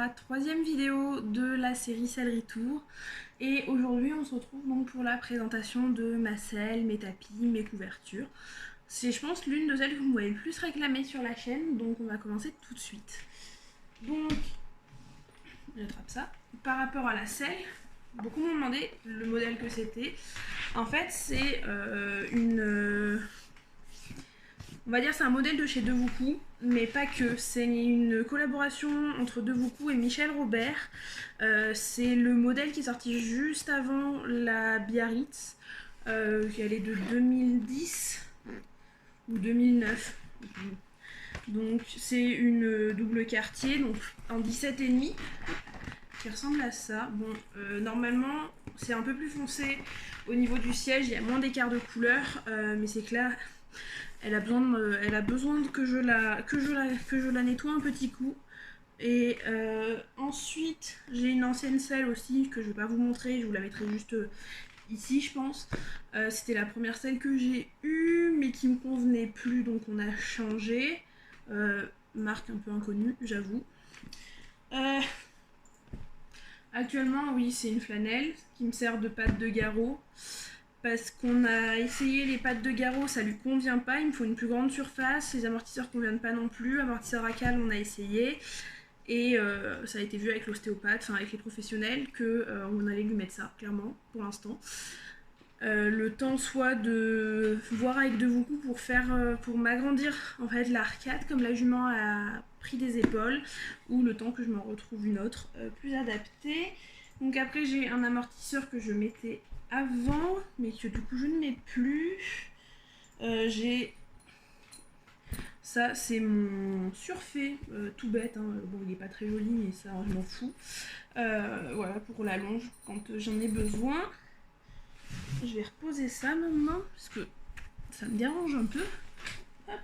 la troisième vidéo de la série Sellerie Tour. Et aujourd'hui on se retrouve donc pour la présentation de ma selle, mes tapis, mes couvertures. C'est je pense l'une de celles que vous m'avez le plus réclamé sur la chaîne, donc on va commencer tout de suite. Donc, j'attrape ça. Par rapport à la selle, beaucoup m'ont demandé le modèle que c'était. En fait c'est on va dire c'est un modèle de chez Devoucou, mais pas que. C'est une collaboration entre Devoucou et Michel Robert. C'est le modèle qui est sorti juste avant la Biarritz. Elle est de 2010 ou 2009. Donc c'est une double quartier, donc en 17,5 qui ressemble à ça. Bon, normalement c'est un peu plus foncé au niveau du siège, il y a moins d'écart de couleur, mais c'est clair. Elle a besoin que je la nettoie un petit coup. Et ensuite, j'ai une ancienne selle aussi que je vais pas vous montrer. Je vous la mettrai juste ici, je pense. C'était la première selle que j'ai eue, mais qui me convenait plus, donc on a changé. Marque un peu inconnue, j'avoue. Actuellement, oui, c'est une flanelle qui me sert de patte de garrot. Parce qu'on a essayé les pattes de garrot, ça lui convient pas, il me faut une plus grande surface, les amortisseurs conviennent pas non plus, amortisseur à cale on a essayé, et ça a été vu avec l'ostéopathe, enfin avec les professionnels, qu'on allait lui mettre ça, clairement, pour l'instant. Le temps soit de voir avec Devoucou pour m'agrandir en fait l'arcade, comme la jument a pris des épaules, ou le temps que je m'en retrouve une autre plus adaptée. Donc après j'ai un amortisseur que je mettais avant, mais que du coup je ne mets plus. J'ai ça, c'est mon surfait, tout bête, hein. Bon il est pas très joli mais ça je m'en fous. Voilà, pour la longe quand j'en ai besoin. Je vais reposer ça maintenant parce que ça me dérange un peu. Hop.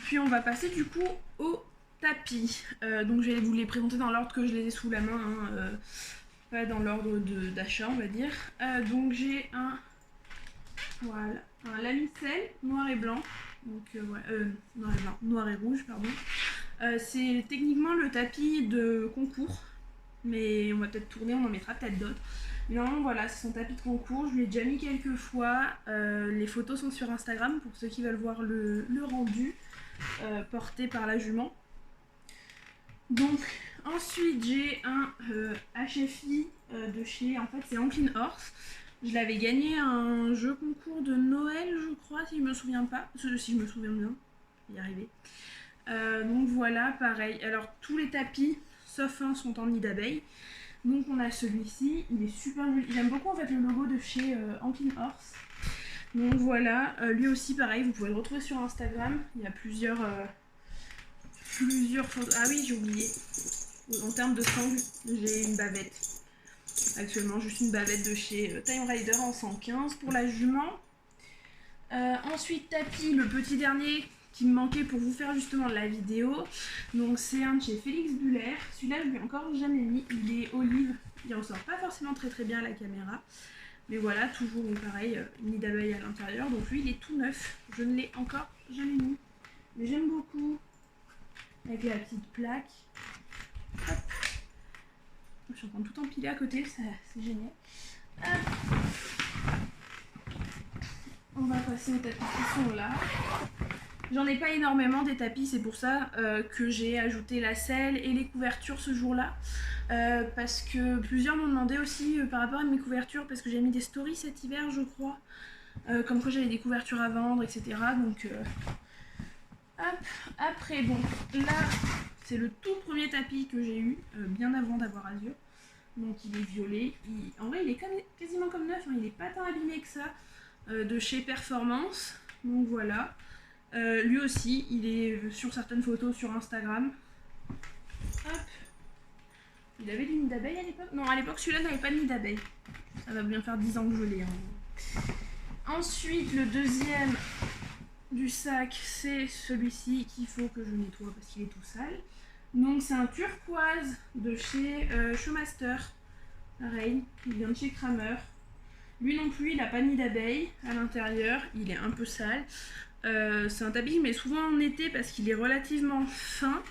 Puis on va passer du coup au tapis. Donc je vais vous les présenter dans l'ordre que je les ai sous la main, hein, pas dans l'ordre d'achat on va dire. Donc j'ai un lamicelle noir et blanc. Donc noir et rouge pardon. C'est techniquement le tapis de concours, mais on va peut-être tourner, on en mettra peut-être d'autres. Non, voilà, c'est son tapis de concours, je l'ai déjà mis quelques fois. Les photos sont sur Instagram pour ceux qui veulent voir le rendu porté par la jument. Donc ensuite j'ai un HFI de chez, en fait c'est Anklin Horse. Je l'avais gagné à un jeu concours de Noël je crois, si je me souviens pas, si je me souviens bien, y arriver. Donc voilà, pareil, alors tous les tapis sauf un sont en nid d'abeille. Donc on a celui-ci, il est super joli, j'aime beaucoup en fait le logo de chez Anklin Horse. Donc voilà, lui aussi pareil, vous pouvez le retrouver sur Instagram, il y a plusieurs photos. Ah oui, j'ai oublié, en termes de sangle, j'ai une bavette. Actuellement, juste une bavette de chez Time Rider en 115 pour la jument. Ensuite, tapis, le petit dernier qui me manquait pour vous faire justement la vidéo. Donc c'est un de chez Félix Buller. Celui-là, je lui ai encore jamais mis. Il est olive. Il ressort pas forcément très bien à la caméra. Mais voilà, toujours pareil, nid d'abeille à l'intérieur. Donc lui, il est tout neuf. Je ne l'ai encore jamais mis. Mais j'aime beaucoup. Avec la petite plaque. Hop. Je suis en train de tout empiler à côté, c'est génial. Hop. On va passer aux tapis qui sont là. J'en ai pas énormément des tapis, c'est pour ça que j'ai ajouté la selle et les couvertures ce jour-là. Parce que plusieurs m'ont demandé aussi par rapport à mes couvertures, parce que j'ai mis des stories cet hiver je crois. Comme quoi j'avais des couvertures à vendre, etc. Donc hop. Après bon, là c'est le tout premier tapis que j'ai eu, bien avant d'avoir Azur. Donc il est violet, en vrai il est quasiment comme neuf, hein. Il est pas tant abîmé que ça, de chez Performance. Donc voilà. Lui aussi, il est sur certaines photos sur Instagram. Hop. Il avait des nids d'abeilles à l'époque? Non, à l'époque celui-là n'avait pas de nid d'abeilles. Ça va bien faire 10 ans que je l'ai. Hein. Ensuite, le deuxième du sac, c'est celui-ci qu'il faut que je nettoie parce qu'il est tout sale. Donc c'est un turquoise de chez Showmaster. Pareil, il vient de chez Kramer. Lui non plus, il n'a pas de nid d'abeille à l'intérieur, il est un peu sale. C'est un tapis que je mets souvent en été parce qu'il est relativement fin.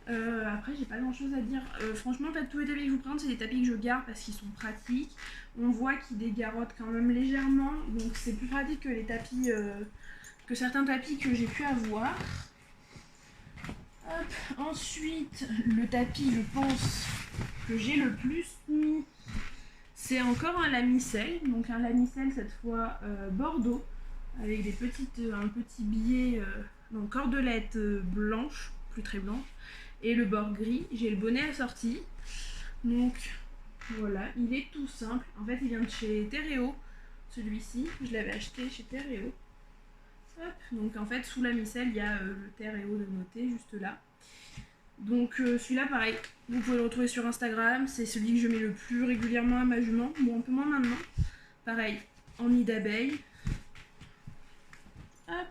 Après, j'ai pas grand chose à dire. Franchement, en fait, tous les tapis que je vous présente, c'est des tapis que je garde parce qu'ils sont pratiques. On voit qu'ils dégarrottent quand même légèrement, donc c'est plus pratique que les tapis, que certains tapis que j'ai pu avoir. Hop. Ensuite, le tapis, je pense que j'ai le plus mis, c'est encore un lamicelle. Donc un lamicelle cette fois bordeaux, avec un petit billet, donc cordelette blanche, plus très blanche, et le bord gris. J'ai le bonnet assorti. Donc voilà, il est tout simple. En fait, il vient de chez Terreo. Celui-ci, je l'avais acheté chez Terreo. Hop. Donc en fait, sous la micelle, il y a le Terreo de noter juste là. Donc celui-là, pareil, vous pouvez le retrouver sur Instagram. C'est celui que je mets le plus régulièrement à ma jument. Bon, un peu moins maintenant. Pareil, en nid d'abeille. Hop.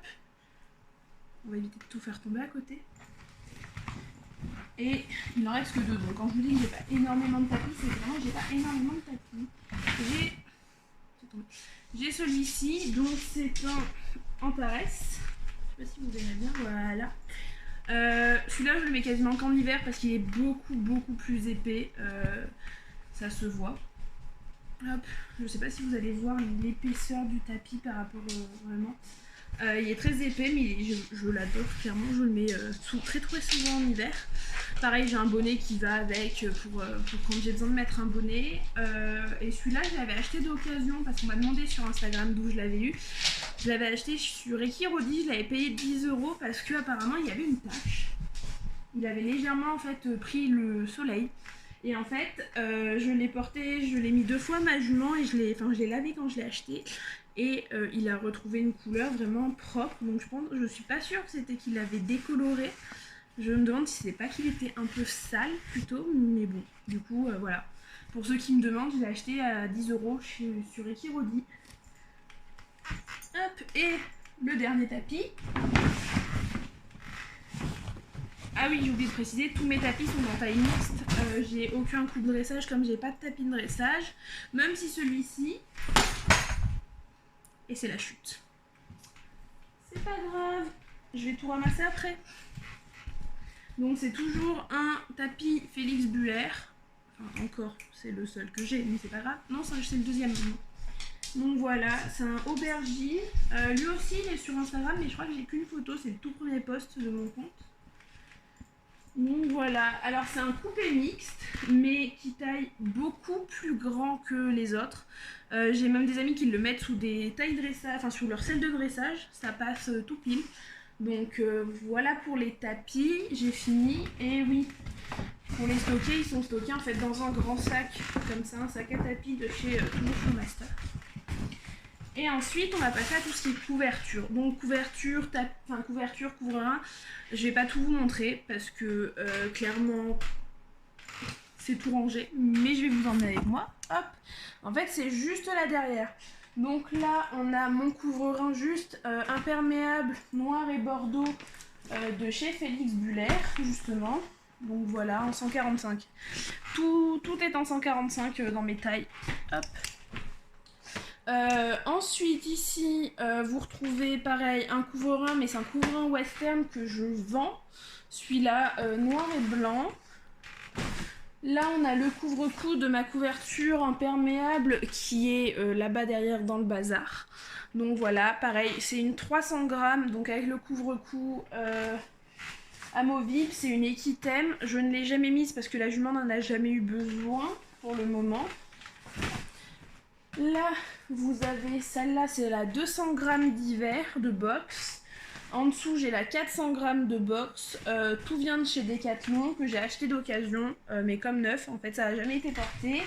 On va éviter de tout faire tomber à côté. Et il n'en reste que 2. Donc quand je vous dis que j'ai pas énormément de tapis, c'est vraiment que j'ai pas énormément de tapis. J'ai celui-ci, donc c'est un Antares. Je sais pas si vous verrez bien, voilà. Celui-là je le mets quasiment qu'en hiver parce qu'il est beaucoup plus épais. Ça se voit. Hop. Je sais pas si vous allez voir l'épaisseur du tapis par rapport vraiment. Il est très épais, mais je l'adore clairement. Je le mets très souvent en hiver. Pareil, j'ai un bonnet qui va avec pour quand j'ai besoin de mettre un bonnet. Et celui-là, je l'avais acheté d'occasion parce qu'on m'a demandé sur Instagram d'où je l'avais eu. Je l'avais acheté sur Ekirodi, je l'avais payé 10 € parce qu'apparemment il y avait une tache. Il avait légèrement en fait pris le soleil. Et en fait, je l'ai porté, je l'ai mis 2 fois à ma jument et je l'ai lavé quand je l'ai acheté. Et il a retrouvé une couleur vraiment propre. Donc je suis pas sûre que c'était qu'il l'avait décoloré. Je me demande si c'est pas qu'il était un peu sale plutôt. Mais bon, du coup, voilà. Pour ceux qui me demandent, je l'ai acheté à 10 € sur Ekirodi. Hop, et le dernier tapis. Ah oui, j'ai oublié de préciser, tous mes tapis sont en taille mixte. J'ai aucun coup de dressage comme j'ai pas de tapis de dressage. Même si celui-ci... Et c'est la chute. C'est pas grave, je vais tout ramasser après. Donc c'est toujours un tapis Félix Buller. Enfin encore, c'est le seul que j'ai, mais c'est pas grave. Non, c'est le deuxième maintenant. Donc voilà, c'est un aubergine. Lui aussi il est sur Instagram, mais je crois que j'ai qu'une photo, c'est le tout premier post de mon compte. Donc voilà, alors c'est un coupé mixte, mais qui taille beaucoup plus grand que les autres. J'ai même des amis qui le mettent sous des tailles dressage, enfin sous leur selle de dressage, ça passe tout pile. Donc voilà pour les tapis, j'ai fini. Et oui, pour les stocker, ils sont stockés en fait dans un grand sac, comme ça, un sac à tapis de chez Motion Master. Et ensuite, on va passer à tout ce qui est couverture. Donc couverture, couvre-rein. Je vais pas tout vous montrer parce que clairement, c'est tout rangé. Mais je vais vous emmener avec moi. Hop. En fait, c'est juste là derrière. Donc là, on a mon couvre-rein juste imperméable noir et bordeaux de chez Félix Buller, justement. Donc voilà, en 145. Tout est en 145 dans mes tailles. Hop. Ensuite ici vous retrouvez pareil un couvre-rein, mais c'est un couvre-rein western que je vends, celui-là noir et blanc. Là on a le couvre-cou de ma couverture imperméable qui est là-bas derrière dans le bazar. Donc voilà, pareil, c'est une 300 grammes, donc avec le couvre-cou amovible, c'est une Equitem. Je ne l'ai jamais mise parce que la jument n'en a jamais eu besoin pour le moment. Là, vous avez celle-là, c'est la 200 grammes d'hiver de box. En dessous, j'ai la 400 grammes de box. Tout vient de chez Decathlon, que j'ai acheté d'occasion, mais comme neuf. En fait, ça n'a jamais été porté.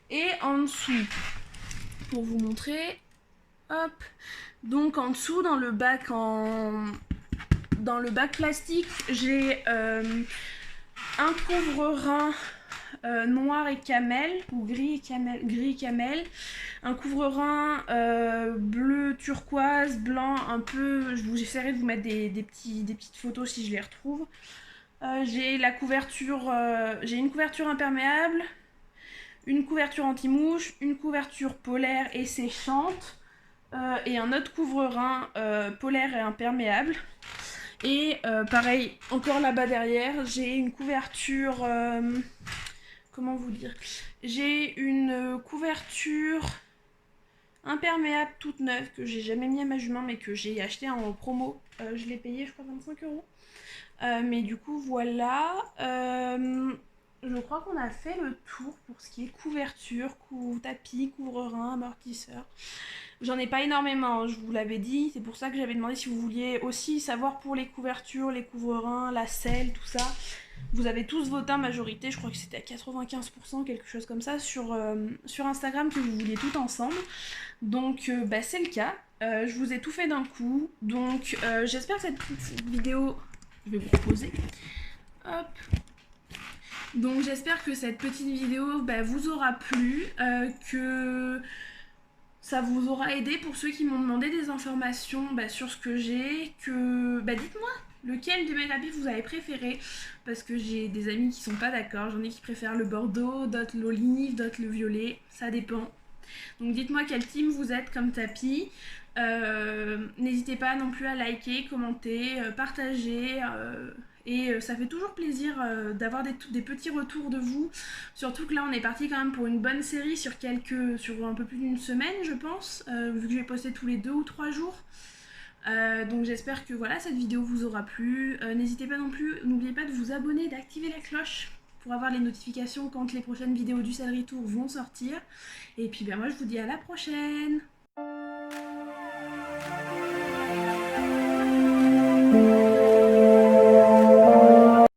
Et en dessous, pour vous montrer, hop. Donc en dessous, dans le bac plastique, j'ai un couvre-rein noir et camel ou gris camel, un couvre-rein bleu turquoise, blanc un peu. J'essaierai de vous mettre des petites photos si je les retrouve. J'ai la couverture, j'ai une couverture imperméable, une couverture anti-mouche, une couverture polaire et séchante, et un autre couvre-rein polaire et imperméable. Et pareil, encore là-bas derrière, j'ai une couverture... comment vous dire? J'ai une couverture imperméable toute neuve que j'ai jamais mis à ma jument mais que j'ai acheté en promo. Je l'ai payé je crois 25 €. Mais du coup voilà. Je crois qu'on a fait le tour pour ce qui est couverture, tapis, couvre-rein, amortisseur. J'en ai pas énormément, je vous l'avais dit, c'est pour ça que j'avais demandé si vous vouliez aussi savoir pour les couvertures, les couvre-reins, la selle, tout ça. Vous avez tous voté en majorité, je crois que c'était à 95%, quelque chose comme ça, sur Instagram que vous vouliez tout ensemble. Donc bah, c'est le cas, je vous ai tout fait d'un coup, donc j'espère que cette petite vidéo, je vais vous reposer, hop. Donc j'espère que cette petite vidéo bah, vous aura plu, que ça vous aura aidé pour ceux qui m'ont demandé des informations bah, sur ce que j'ai, que bah, dites-moi lequel de mes tapis vous avez préféré, parce que j'ai des amis qui sont pas d'accord, j'en ai qui préfèrent le bordeaux, d'autres l'olive, d'autres le violet, ça dépend. Donc dites-moi quel team vous êtes comme tapis. N'hésitez pas non plus à liker, commenter, partager. Et ça fait toujours plaisir d'avoir des petits retours de vous. Surtout que là on est parti quand même pour une bonne série sur un peu plus d'une semaine je pense, vu que je vais poster tous les 2 ou 3 jours. Donc j'espère que voilà, cette vidéo vous aura plu. N'hésitez pas non plus, n'oubliez pas de vous abonner, d'activer la cloche pour avoir les notifications quand les prochaines vidéos du Céleri Tour vont sortir. Et puis ben moi je vous dis à la prochaine.